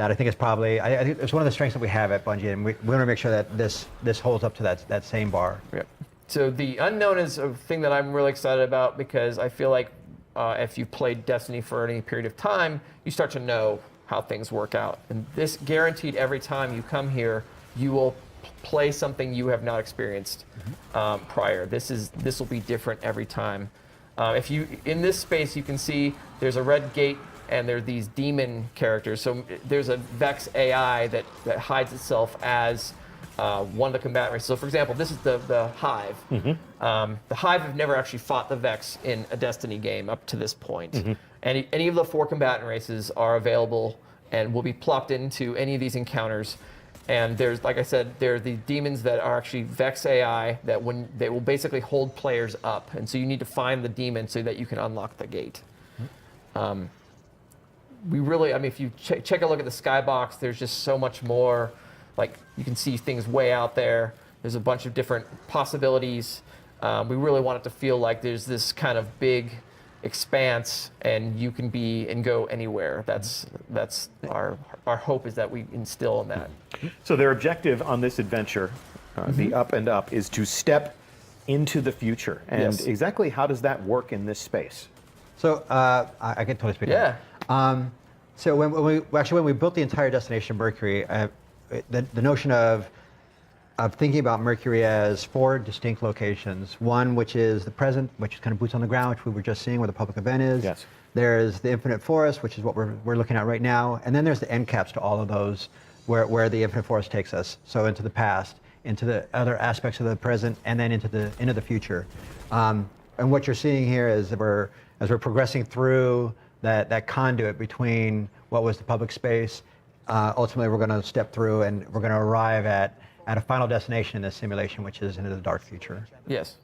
I think is probably I think it's one of the strengths that we have at Bungie, and we want to make sure that this holds up to that same bar. Yeah. So the unknown is a thing that I'm really excited about because I feel like if you've played Destiny for any period of time, you start to know how things work out, and this guaranteed every time you come here, you will play something you have not experienced prior. This will be different every time. If you in this space, you can see there's a red gate and there are these demon characters. So there's a Vex AI that hides itself as one of the combatant races. So for example, this is the Hive. The Hive have never actually fought the Vex in a Destiny game up to this point. Any of the 4 combatant races are available and will be plopped into any of these encounters. And there's, like I said, there are the demons that are actually Vex AI that they will basically hold players up. And so you need to find the demon so that you can unlock the gate. We really, I mean, if you check a look at the skybox, there's just so much more. Like, you can see things way out there. There's a bunch of different possibilities. We really want it to feel like there's this kind of big expanse, and you can be and go anywhere. That's our hope, is that we instill in that. So their objective on this adventure, the Up and Up, is to step into the future. And exactly how does that work in this space? So I can totally speak. Yeah. So when we built the entire destination Mercury, the notion of thinking about Mercury as 4 distinct locations. One, which is the present, which is kind of boots on the ground, which we were just seeing where the public event is. Yes. There's the infinite forest, which is what we're looking at right now. And then there's the end caps to all of those, where the infinite forest takes us. So into the past, into the other aspects of the present, and then into the future. And what you're seeing here is that as we're progressing through that conduit between what was the public space, ultimately we're going to step through and we're going to arrive at a final destination in this simulation, which is into the dark future. Yes.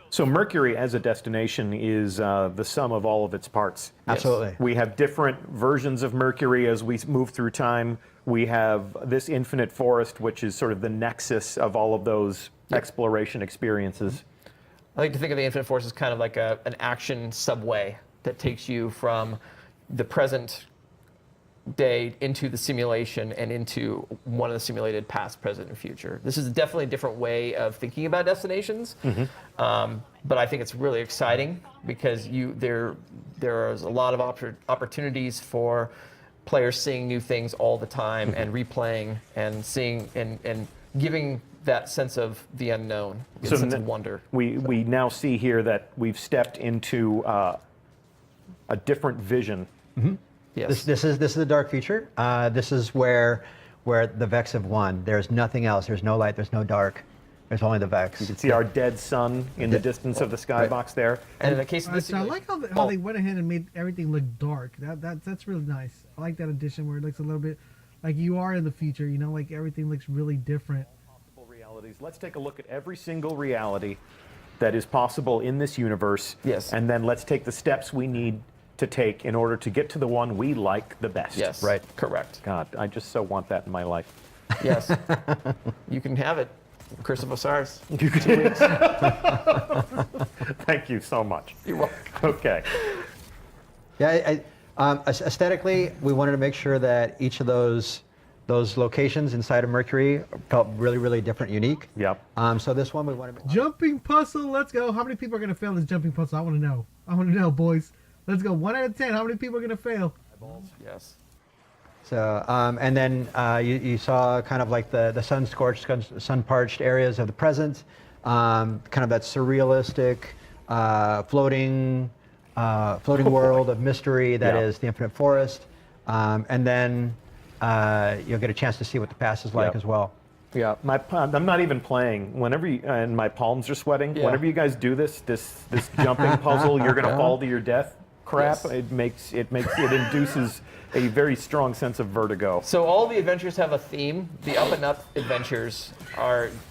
So Mercury as a destination is the sum of all of its parts. Absolutely. We have different versions of Mercury as we move through time. We have this infinite forest, which is sort of the nexus of all of those exploration experiences. I like to think of the Infinite Force as kind of like an action subway that takes you from the present day into the simulation and into one of the simulated past, present, and future. This is definitely a different way of thinking about destinations, but I think it's really exciting because there is a lot of opportunities for players seeing new things all the time and replaying and seeing and giving that sense of the unknown, so sense of wonder. We now see here that we've stepped into a different vision. Yes. This is the dark future. This is where the Vex have won. There's nothing else. There's no light. There's no dark. There's only the Vex. You can see our dead sun in the distance of the skybox there. And in the case of this, So I like how they went ahead and made everything look dark. That's really nice. I like that addition where it looks a little bit like you are in the future. You know, like everything looks really different. Realities. Let's take a look at every single reality that is possible in this universe. Yes. And then let's take the steps we need to take in order to get to the one we like the best. Yes. Right. Correct. God, I just so want that in my life. Yes. You can have it. Curse of Osiris. You can. Thank you so much. You're welcome. Okay. Yeah. Aesthetically, we wanted to make sure that each of those locations inside of Mercury felt really, really different, unique. Yep. So this one we wanted to... Jumping puzzle, let's go. How many people are going to fail this jumping puzzle? I want to know. I want to know, boys. Let's go. 1 out of 10. How many people are going to fail? Yes. So, and then you saw kind of like the sun-scorched, sun-parched areas of the present, kind of that surrealistic, floating world of mystery that is the Infinite Forest. And then you'll get a chance to see what the past is like as well. Yeah, I'm not even playing. Whenever and my palms are sweating. Yeah. Whenever you guys do this jumping puzzle, you're gonna fall to your death. Crap! Yes. It induces a very strong sense of vertigo. So all the adventures have a theme. The up and up adventures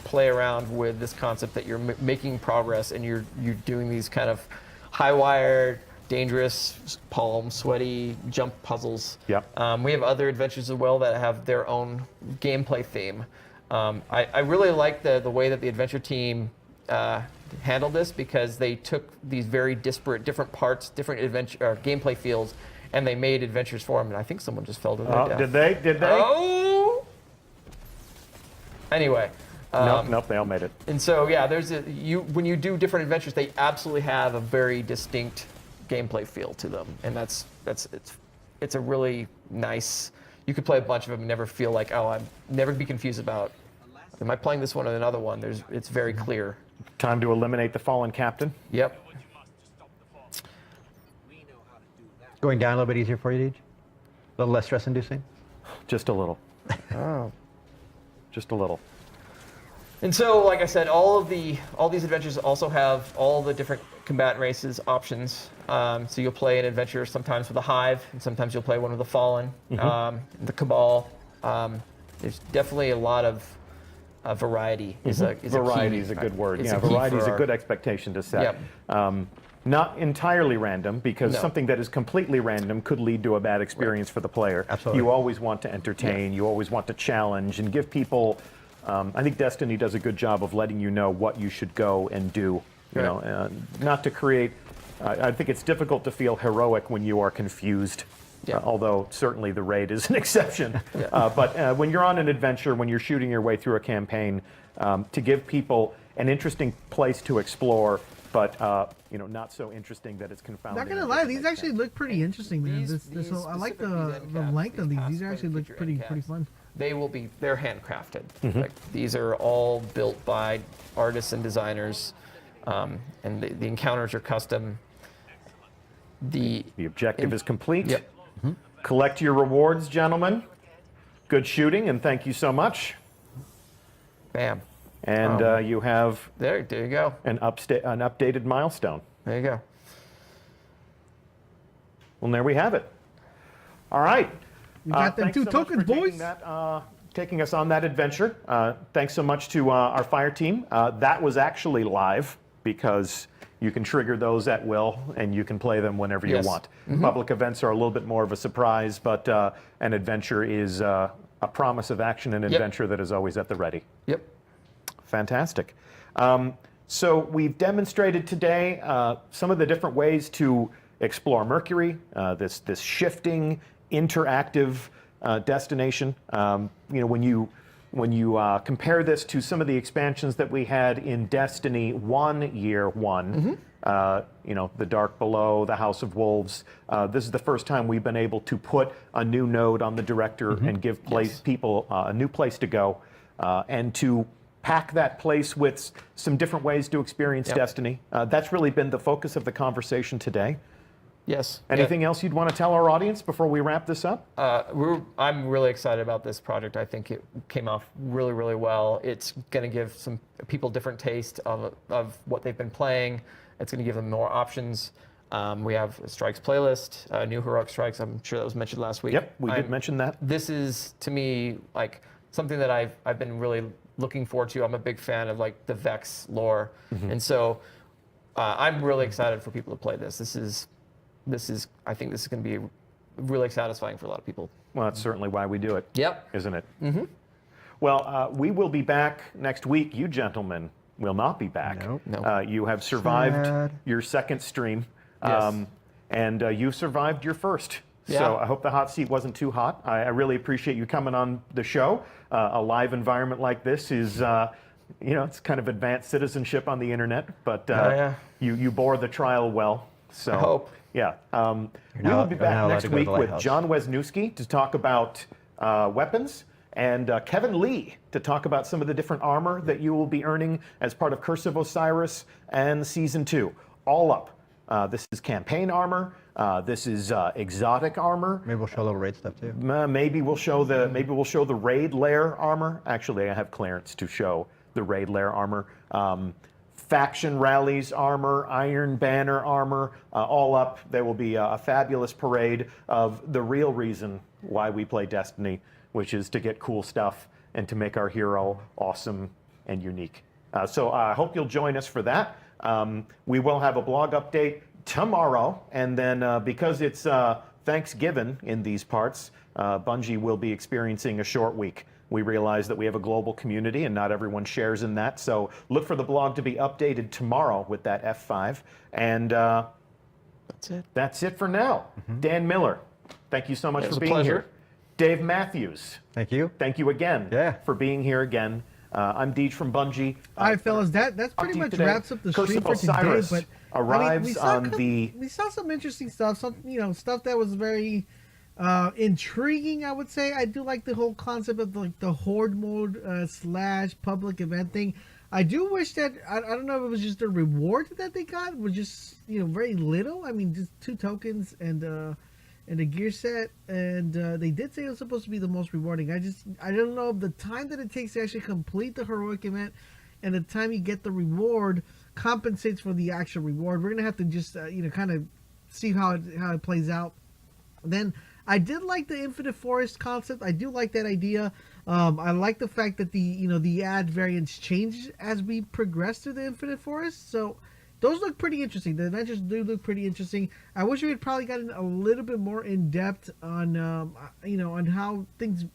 play around with this concept that you're making progress and you're doing these kind of high wire, dangerous, palm sweaty jump puzzles. Yep. We have other adventures as well that have their own gameplay theme. I really like the way that the adventure team handled this, because they took these very disparate, different parts, different adventure gameplay fields, and they made adventures for them. And I think someone just fell to their death. Did they? Did they? Oh. Anyway. Nope. They all made it. And so yeah, when you do different adventures, they absolutely have a very distinct gameplay feel to them, and it's a really nice. You could play a bunch of them and never feel like, oh, I'm never be confused about, am I playing this one or another one? It's very clear. Time to eliminate the fallen captain. Yep. Going down a little bit easier for you, Deej? A little less stress-inducing? Just a little. Oh. Just a little. And so, like I said, all these adventures also have all the different combatant races options. So you'll play an adventure sometimes with the Hive, and sometimes you'll play one with the Fallen, the Cabal. There's definitely a lot of variety. Variety is a good word. Yeah, variety is a good expectation to set. Yep. Not entirely random, because something that is completely random could lead to a bad experience for the player. Absolutely. You always want to entertain. You always want to challenge and give people. I think Destiny does a good job of letting you know what you should go and do. You know, not to create. I think it's difficult to feel heroic when you are confused. Yeah. Although certainly the raid is an exception. But when you're on an adventure, when you're shooting your way through a campaign, to give people an interesting place to explore, but not so interesting that it's confounding. Not gonna lie, these actually look pretty interesting, man. I like the length of these. These actually look pretty fun. They're handcrafted. Like, these are all built by artists and designers, and the encounters are custom. The objective is complete. Yep. Collect your rewards, gentlemen. Good shooting, and thank you so much. Bam. And you have there you go. An updated milestone. There you go. Well, there we have it. All right. We got them 2 tokens, boys. Taking us on that adventure. Thanks so much to our fire team. That was actually live, because you can trigger those at will, and you can play them whenever you want. Public events are a little bit more of a surprise, but an adventure is a promise of action and adventure that is always at the ready. Yep. Fantastic. So we've demonstrated today some of the different ways to explore Mercury, this shifting, interactive destination. When you compare this to some of the expansions that we had in Destiny 1 Year 1, the Dark Below, the House of Wolves, this is the first time we've been able to put a new node on the Director and give people a new place to go, and to pack that place with some different ways to experience Destiny. That's really been the focus of the conversation today. Yes. Anything else you'd want to tell our audience before we wrap this up? I'm really excited about this project. I think it came off really, really well. It's going to give some people different taste of what they've been playing. It's going to give them more options. We have a Strikes playlist, new Heroic Strikes. I'm sure that was mentioned last week. Yep, we did mention that. This is, to me, like something that I've been really looking forward to. I'm a big fan of like the Vex lore, and so I'm really excited for people to play this. I think this is going to be really satisfying for a lot of people. Well, that's certainly why we do it. Yep. Isn't it? Well, we will be back next week. You gentlemen will not be back. No. You have survived your second stream, and you survived your first. Yeah. So I hope the hot seat wasn't too hot. I really appreciate you coming on the show. A live environment like this is, it's kind of advanced citizenship on the internet, but you bore the trial well. So I hope. Yeah. We not- will be you're not back allowed next to go to week the with lighthouse. John Wisniewski to talk about weapons, and Kevin Lee to talk about some of the different armor that you will be earning as part of Curse of Osiris and Season 2. All up. This is campaign armor. This is exotic armor. Maybe we'll show a little raid stuff too. Maybe we'll show the raid lair armor. Actually, I have clearance to show the raid lair armor. Faction rallies armor, Iron Banner armor, all up. There will be a fabulous parade of the real reason why we play Destiny, which is to get cool stuff and to make our hero awesome and unique. So I hope you'll join us for that. We will have a blog update tomorrow, and then because it's Thanksgiving in these parts, Bungie will be experiencing a short week. We realize that we have a global community and not everyone shares in that, so look for the blog to be updated tomorrow with that F5. And that's it for now. Dan Miller, thank you so much for being here. Dave Matthews, Thank you. thank you again for being here again. I'm Deej from Bungie. All right, fellas, that's pretty much today. wraps up the Curse stream of for today. Osiris But arrives we saw on we saw some interesting stuff. Some stuff that was very intriguing. I would say I do like the whole concept of the horde mode / public event thing. I do wish that I don't know if it was just the reward that they got was just very little. I mean, just 2 tokens and a gear set, and they did say it was supposed to be the most rewarding. I don't know if the time that it takes to actually complete the heroic event and the time you get the reward compensates for the actual reward. We're gonna have to just kind of see how it plays out. Then I did like the Infinite Forest concept. I do like that idea. I like the fact that the ad variants change as we progress through the Infinite Forest. So those look pretty interesting. The adventures do look pretty interesting. I wish we had probably gotten a little bit more in depth on on how things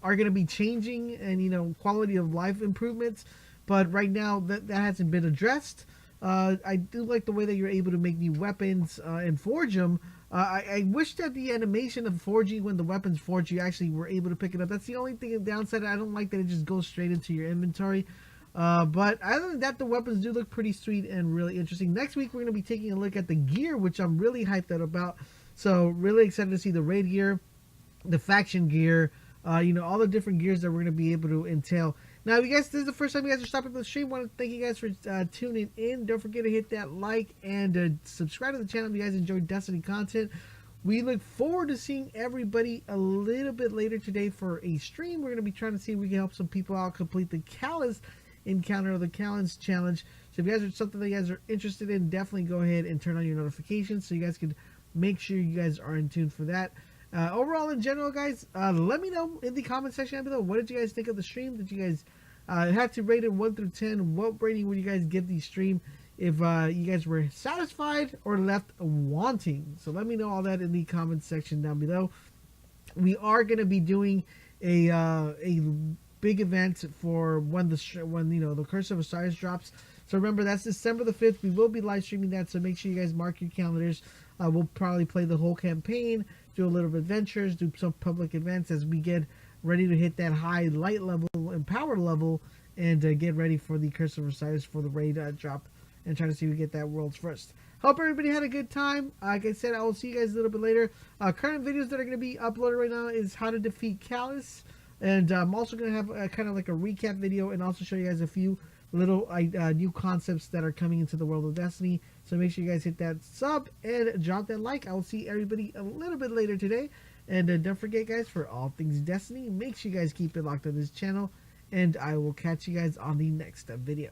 are going to be changing and quality of life improvements. But right now that hasn't been addressed. I do like the way that you're able to make new weapons and forge them. I wish that the animation of forging when the weapons forge, you actually were able to pick it up. That's the only thing downside. I don't like that it just goes straight into your inventory. But other than that, the weapons do look pretty sweet and really interesting. Next week, we're going to be taking a look at the gear, which I'm really hyped out about. So really excited to see the raid gear, the faction gear, all the different gears that we're going to be able to entail. Now, if you guys, this is the first time you guys are stopping the stream, I want to thank you guys for tuning in. Don't forget to hit that like and subscribe to the channel if you guys enjoy Destiny content. We look forward to seeing everybody a little bit later today for a stream. We're going to be trying to see if we can help some people out complete the Callus encounter or the Callus challenge. So if you guys are something that you guys are interested in, definitely go ahead and turn on your notifications so you guys can make sure you guys are in tune for that. Overall, in general, guys, let me know in the comment section down below. What did you guys think of the stream? Did you guys have to rate it 1 through 10? What rating would you guys give the stream if you guys were satisfied or left wanting? So let me know all that in the comment section down below. We are going to be doing a big event for when the Curse of Osiris drops. So remember, that's December the 5th. We will be live streaming that, so make sure you guys mark your calendars. We'll probably play the whole campaign, do a little adventures, do some public events as we get ready to hit that high light level and power level, and get ready for the Curse of Osiris for the raid drop, and try to see if we get that world's first. Hope everybody had a good time. Like I said, I will see you guys a little bit later. Current videos that are going to be uploaded right now is how to defeat Callus, and I'm also going to have kind of like a recap video and also show you guys a few little new concepts that are coming into the world of Destiny. So make sure you guys hit that sub and drop that like. I will see everybody a little bit later today. And don't forget, guys, for all things Destiny, make sure you guys keep it locked on this channel. And I will catch you guys on the next video.